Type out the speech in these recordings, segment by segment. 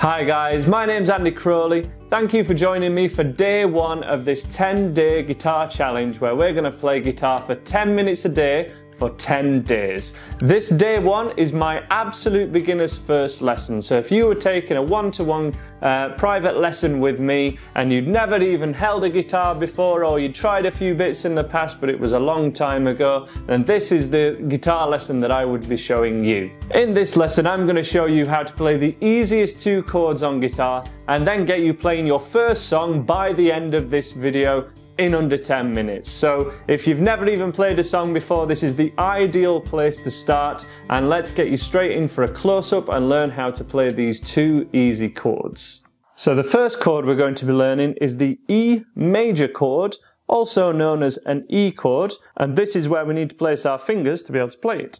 Hi guys, my name's Andy Crowley. Thank you for joining me for day one of this 10-day guitar challenge where we're going to play guitar for 10 minutes a day for 10 days. This day one is my absolute beginner's first lesson. So if you were taking a one-to-one private lesson with me and you'd never even held a guitar before, or you'd tried a few bits in the past but it was a long time ago, then this is the guitar lesson that I would be showing you. In this lesson I'm going to show you how to play the easiest two chords on guitar and then get you playing your first song by the end of this video in under 10 minutes. So if you've never even played a song before, this is the ideal place to start, and let's get you straight in for a close-up and learn how to play these two easy chords. So the first chord we're going to be learning is the E major chord, also known as an E chord, and this is where we need to place our fingers to be able to play it.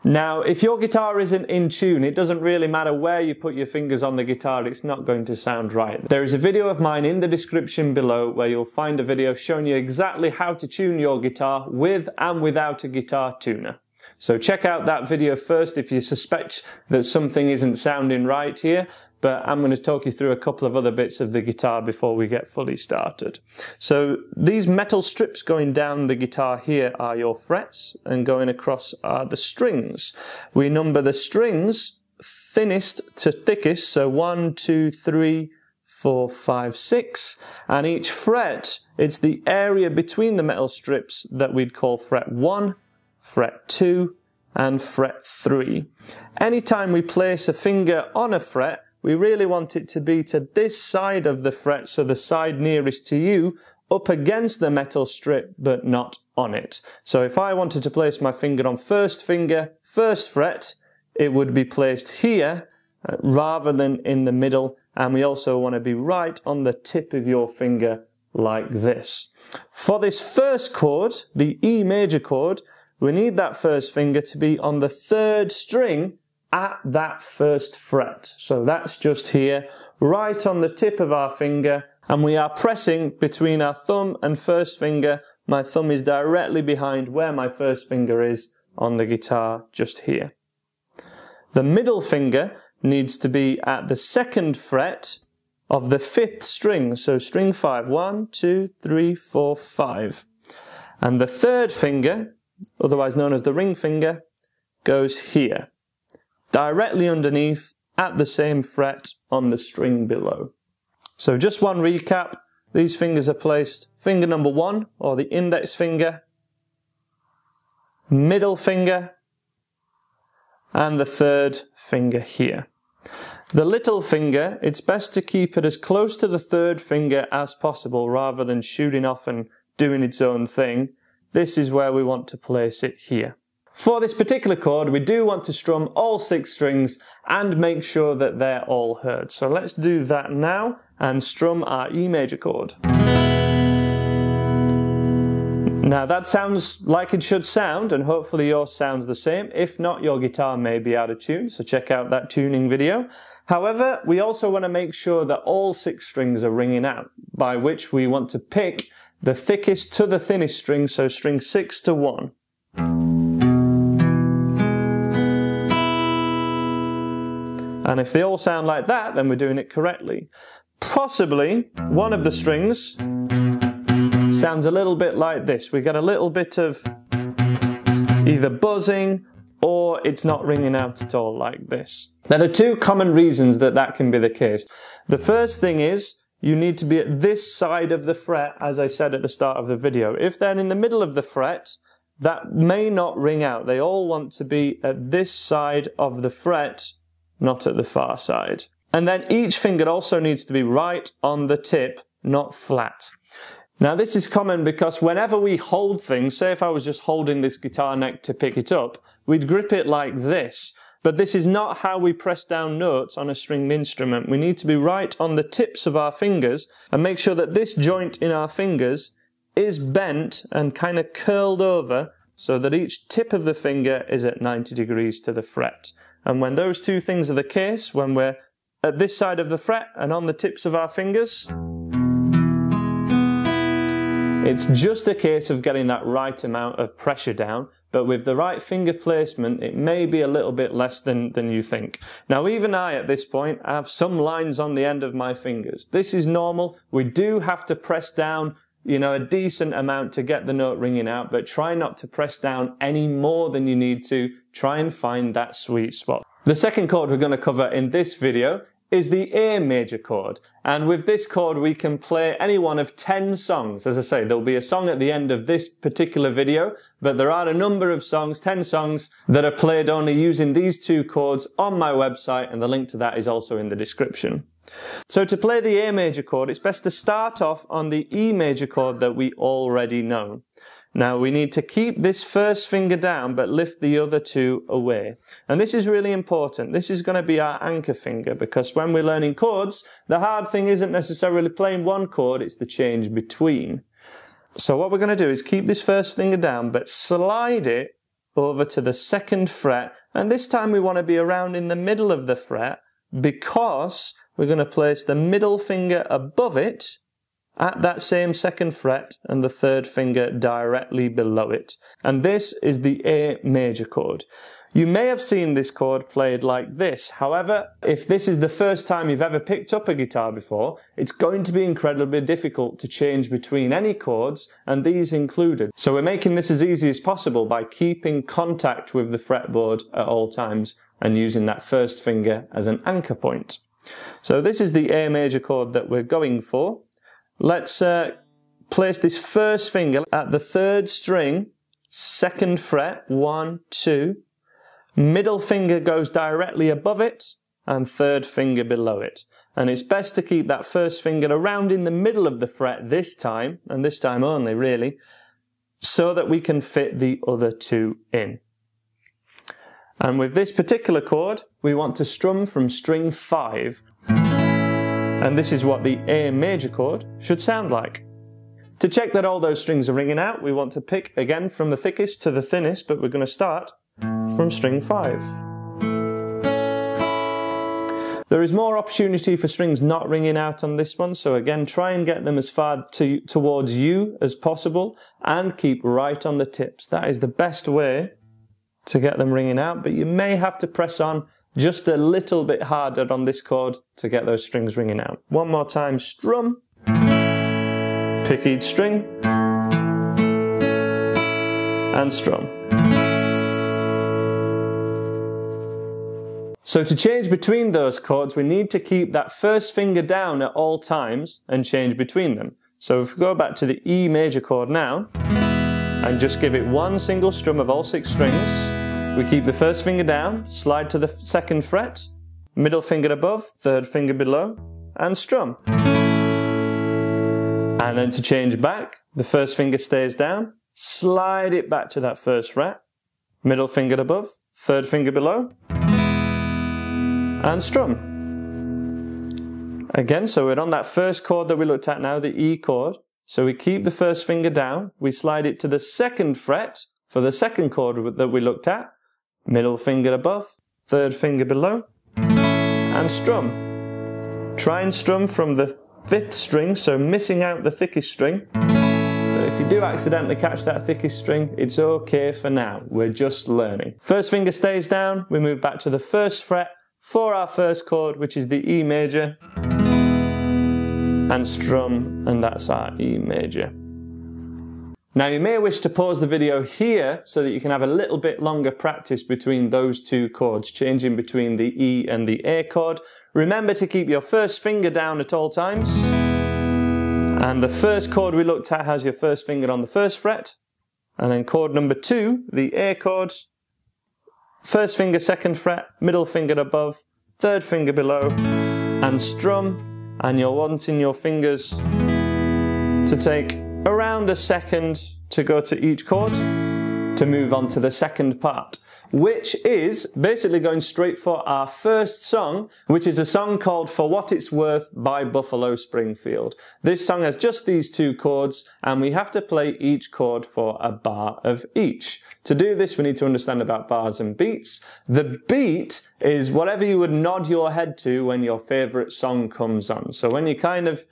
Now, if your guitar isn't in tune, it doesn't really matter where you put your fingers on the guitar, it's not going to sound right. There is a video of mine in the description below where you'll find a video showing you exactly how to tune your guitar with and without a guitar tuner. So check out that video first if you suspect that something isn't sounding right here, but I'm going to talk you through a couple of other bits of the guitar before we get fully started. So these metal strips going down the guitar here are your frets, and going across are the strings. We number the strings thinnest to thickest, so 1, 2, 3, 4, 5, 6, and each fret, it's the area between the metal strips that we'd call fret 1, fret 2, and fret 3. Anytime we place a finger on a fret, we really want it to be to this side of the fret, so the side nearest to you, up against the metal strip, but not on it. So if I wanted to place my finger on first finger, first fret, it would be placed here rather than in the middle, and we also want to be right on the tip of your finger like this. For this first chord, the E major chord, we need that first finger to be on the third string at that first fret. So that's just here, right on the tip of our finger, and we are pressing between our thumb and first finger. My thumb is directly behind where my first finger is on the guitar, just here. The middle finger needs to be at the second fret of the fifth string, so string 5, 1, 2, 3, 4, 5. And the third finger, otherwise known as the ring finger, goes here, directly underneath at the same fret on the string below. So just one recap, these fingers are placed finger number 1, or the index finger, middle finger, and the third finger here. The little finger, it's best to keep it as close to the third finger as possible rather than shooting off and doing its own thing. This is where we want to place it here. For this particular chord, we do want to strum all 6 strings and make sure that they're all heard. So let's do that now and strum our E major chord. Now that sounds like it should sound, and hopefully yours sounds the same. If not, your guitar may be out of tune, so check out that tuning video. However, we also want to make sure that all 6 strings are ringing out, by which we want to pick the thickest to the thinnest string, so string 6 to 1. And if they all sound like that, then we're doing it correctly. Possibly one of the strings sounds a little bit like this. We get a little bit of either buzzing or it's not ringing out at all like this. There are 2 common reasons that that can be the case. The first thing is you need to be at this side of the fret, as I said at the start of the video. If they're in the middle of the fret, that may not ring out. They all want to be at this side of the fret, not at the far side. And then each finger also needs to be right on the tip, not flat. Now this is common because whenever we hold things, say if I was just holding this guitar neck to pick it up, we'd grip it like this. But this is not how we press down notes on a stringed instrument. We need to be right on the tips of our fingers and make sure that this joint in our fingers is bent and kind of curled over so that each tip of the finger is at 90 degrees to the fret. And when those 2 things are the case, when we're at this side of the fret and on the tips of our fingers, it's just a case of getting that right amount of pressure down but with the right finger placement, it may be a little bit less than you think. Now, even I, at this point, have some lines on the end of my fingers. This is normal. We do have to press down, you know, a decent amount to get the note ringing out, but try not to press down any more than you need to. Try and find that sweet spot. The second chord we're going to cover in this video is the A major chord. And with this chord, we can play any one of 10 songs. As I say, there'll be a song at the end of this particular video, but there are a number of songs, 10 songs, that are played only using these two chords on my website, and the link to that is also in the description. So to play the A major chord, it's best to start off on the E major chord that we already know. Now we need to keep this first finger down but lift the other two away. And this is really important. This is going to be our anchor finger, because when we're learning chords, the hard thing isn't necessarily playing one chord, it's the change between. So what we're going to do is keep this first finger down but slide it over to the second fret, and this time we want to be around in the middle of the fret, because we're going to place the middle finger above it at that same second fret and the third finger directly below it. And this is the A major chord. You may have seen this chord played like this. However, if this is the first time you've ever picked up a guitar before, it's going to be incredibly difficult to change between any chords, and these included. So we're making this as easy as possible by keeping contact with the fretboard at all times and using that first finger as an anchor point. So this is the A major chord that we're going for. Let's place this first finger at the third string, second fret, 1, 2. Middle finger goes directly above it, and third finger below it. And it's best to keep that first finger around in the middle of the fret this time, and this time only really, so that we can fit the other two in. And with this particular chord, we want to strum from string 5. And this is what the A major chord should sound like. To check that all those strings are ringing out, we want to pick again from the thickest to the thinnest, but we're going to start from string 5. There is more opportunity for strings not ringing out on this one, so again, try and get them as far towards you as possible and keep right on the tips. That is the best way to get them ringing out, but you may have to press on just a little bit harder on this chord to get those strings ringing out. One more time, strum, pick each string, and strum. So to change between those chords, we need to keep that first finger down at all times and change between them. So if we go back to the E major chord now, and just give it one single strum of all 6 strings, we keep the first finger down, slide to the second fret, middle finger above, third finger below, and strum. And then to change back, the first finger stays down, slide it back to that first fret, middle finger above, third finger below, and strum. Again, so we're on that first chord that we looked at now, the E chord. So we keep the first finger down, we slide it to the second fret for the second chord that we looked at, middle finger above, third finger below, and strum. Try and strum from the 5th string, so missing out the thickest string. But if you do accidentally catch that thickest string, it's okay for now. We're just learning. First finger stays down, we move back to the 1st fret for our first chord, which is the E major, and strum, and that's our E major. Now you may wish to pause the video here so that you can have a little bit longer practice between those two chords, changing between the E and the A chord. Remember to keep your first finger down at all times. And the first chord we looked at has your first finger on the 1st fret. And then chord number 2, the A chord, first finger 2nd fret, middle finger above, third finger below, and strum. And you're wanting your fingers to take around a second to go to each chord to move on to the second part, which is basically going straight for our first song, which is a song called For What It's Worth by Buffalo Springfield. This song has just these 2 chords, and we have to play each chord for a bar of each. To do this, we need to understand about bars and beats. The beat is whatever you would nod your head to when your favorite song comes on. So when you kind of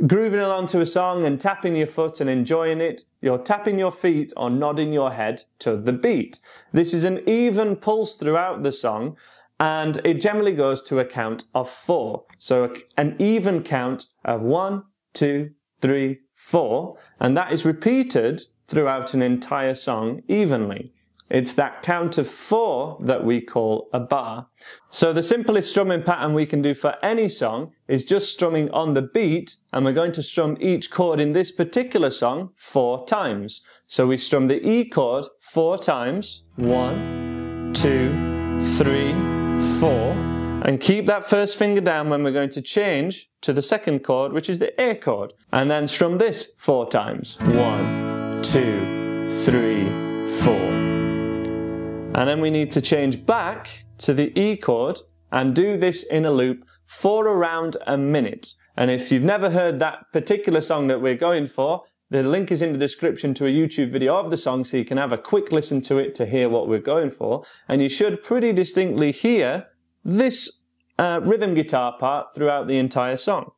grooving along to a song and tapping your foot and enjoying it, you're tapping your feet or nodding your head to the beat. This is an even pulse throughout the song, and it generally goes to a count of 4. So an even count of 1, 2, 3, 4, and that is repeated throughout an entire song evenly. It's that count of 4 that we call a bar. So the simplest strumming pattern we can do for any song is just strumming on the beat, and we're going to strum each chord in this particular song 4 times. So we strum the E chord 4 times, 1, 2, 3, 4, and keep that first finger down when we're going to change to the second chord, which is the A chord, and then strum this 4 times, 1, 2, 3, 4. And then we need to change back to the E chord and do this in a loop for around a minute. And if you've never heard that particular song that we're going for, the link is in the description to a YouTube video of the song so you can have a quick listen to it to hear what we're going for. And you should pretty distinctly hear this rhythm guitar part throughout the entire song.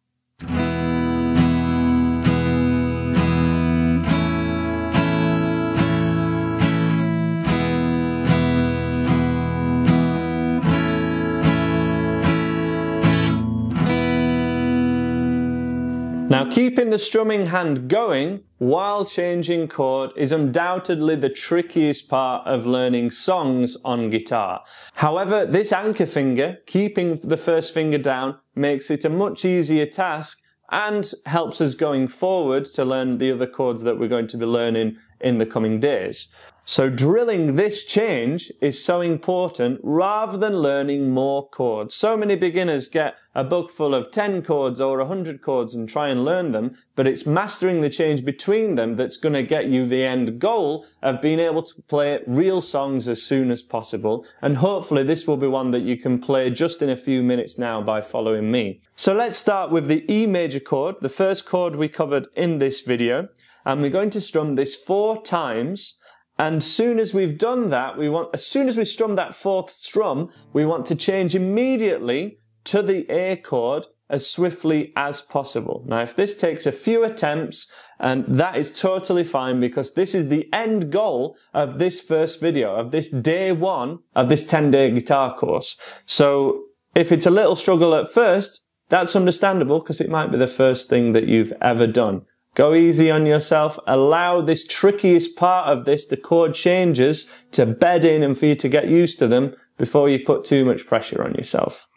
Now, keeping the strumming hand going while changing chord is undoubtedly the trickiest part of learning songs on guitar. However, this anchor finger, keeping the first finger down, makes it a much easier task and helps us going forward to learn the other chords that we're going to be learning in the coming days. So drilling this change is so important rather than learning more chords. So many beginners get a book full of 10 chords or 100 chords and try and learn them, but it's mastering the change between them that's going to get you the end goal of being able to play real songs as soon as possible. And hopefully this will be one that you can play just in a few minutes now by following me. So let's start with the E major chord, the first chord we covered in this video, and we're going to strum this 4 times. And soon as we've done that, as soon as we strum that 4th strum, we want to change immediately to the A chord as swiftly as possible. Now, if this takes a few attempts, and that is totally fine because this is the end goal of this first video, of this day 1 of this 10-day guitar course. So if it's a little struggle at first, that's understandable because it might be the first thing that you've ever done. Go easy on yourself. Allow this trickiest part of this, the chord changes, to bed in and for you to get used to them before you put too much pressure on yourself.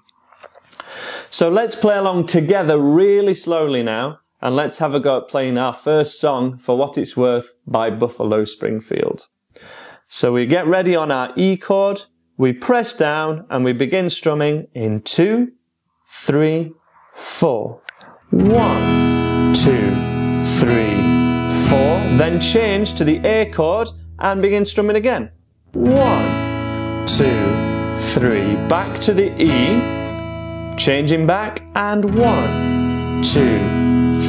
So let's play along together really slowly now, and let's have a go at playing our first song, For What It's Worth by Buffalo Springfield. So we get ready on our E chord, we press down, and we begin strumming in 2, 3, 4. 1, 2, 3, 4, then change to the A chord and begin strumming again. 1, 2, 3, back to the E, changing back, and 1, 2,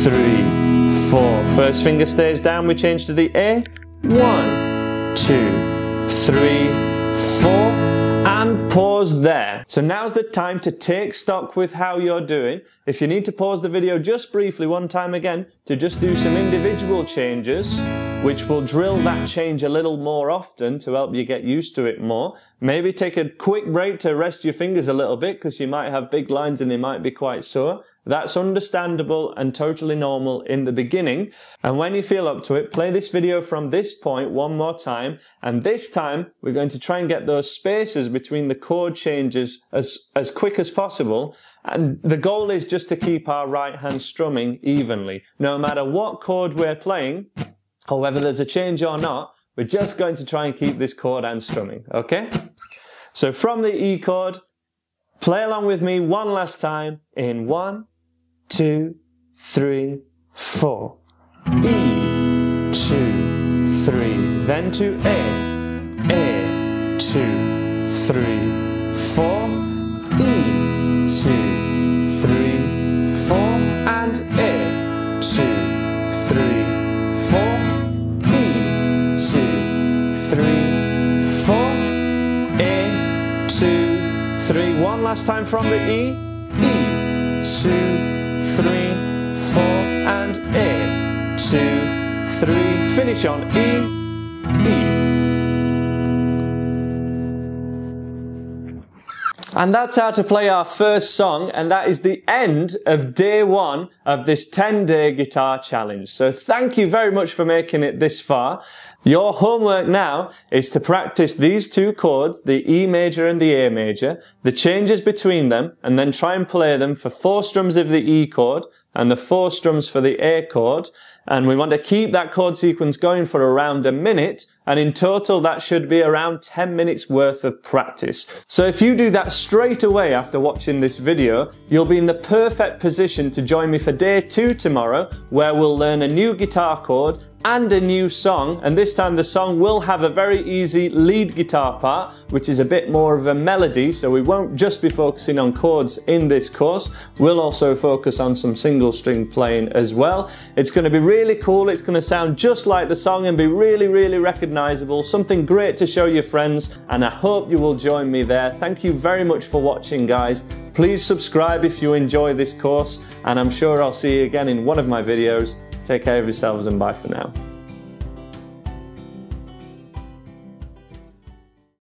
3, 4. First finger stays down, we change to the A. 1, 2, 3, 4. And pause there. So now's the time to take stock with how you're doing. If you need to pause the video just briefly one time again to just do some individual changes, which will drill that change a little more often to help you get used to it more. Maybe take a quick break to rest your fingers a little bit because you might have big lines and they might be quite sore. That's understandable and totally normal in the beginning. And when you feel up to it, play this video from this point one more time. And this time, we're going to try and get those spaces between the chord changes as quick as possible. And the goal is just to keep our right hand strumming evenly. No matter what chord we're playing, or whether there's a change or not, we're just going to try and keep this chord hand strumming, okay? So from the E chord, play along with me one last time in 1, 2, 3, 4. E, 2, 3, then to A, 2, 3, 4, E, 2, 3, 4, and A, 2, 3, 4, E, 2, 3, 4, A, 2, 3. One last time from the E, 2, 3, 4, and A, 2, 3, finish on E, E. And that's how to play our first song, and that is the end of day 1 of this 10-day guitar challenge. So thank you very much for making it this far. Your homework now is to practice these 2 chords, the E major and the A major, the changes between them, and then try and play them for 4 strums of the E chord and the 4 strums for the A chord. And we want to keep that chord sequence going for around a minute, and in total that should be around 10 minutes worth of practice. So if you do that straight away after watching this video, you'll be in the perfect position to join me for day 2 tomorrow, where we'll learn a new guitar chord and a new song, and this time the song will have a very easy lead guitar part, which is a bit more of a melody, so we won't just be focusing on chords in this course, we'll also focus on some single string playing as well. It's going to be really cool, it's going to sound just like the song and be really, really recognizable, something great to show your friends, and I hope you will join me there. Thank you very much for watching, guys. Please subscribe if you enjoy this course, and I'm sure I'll see you again in one of my videos. Take care of yourselves and bye for now.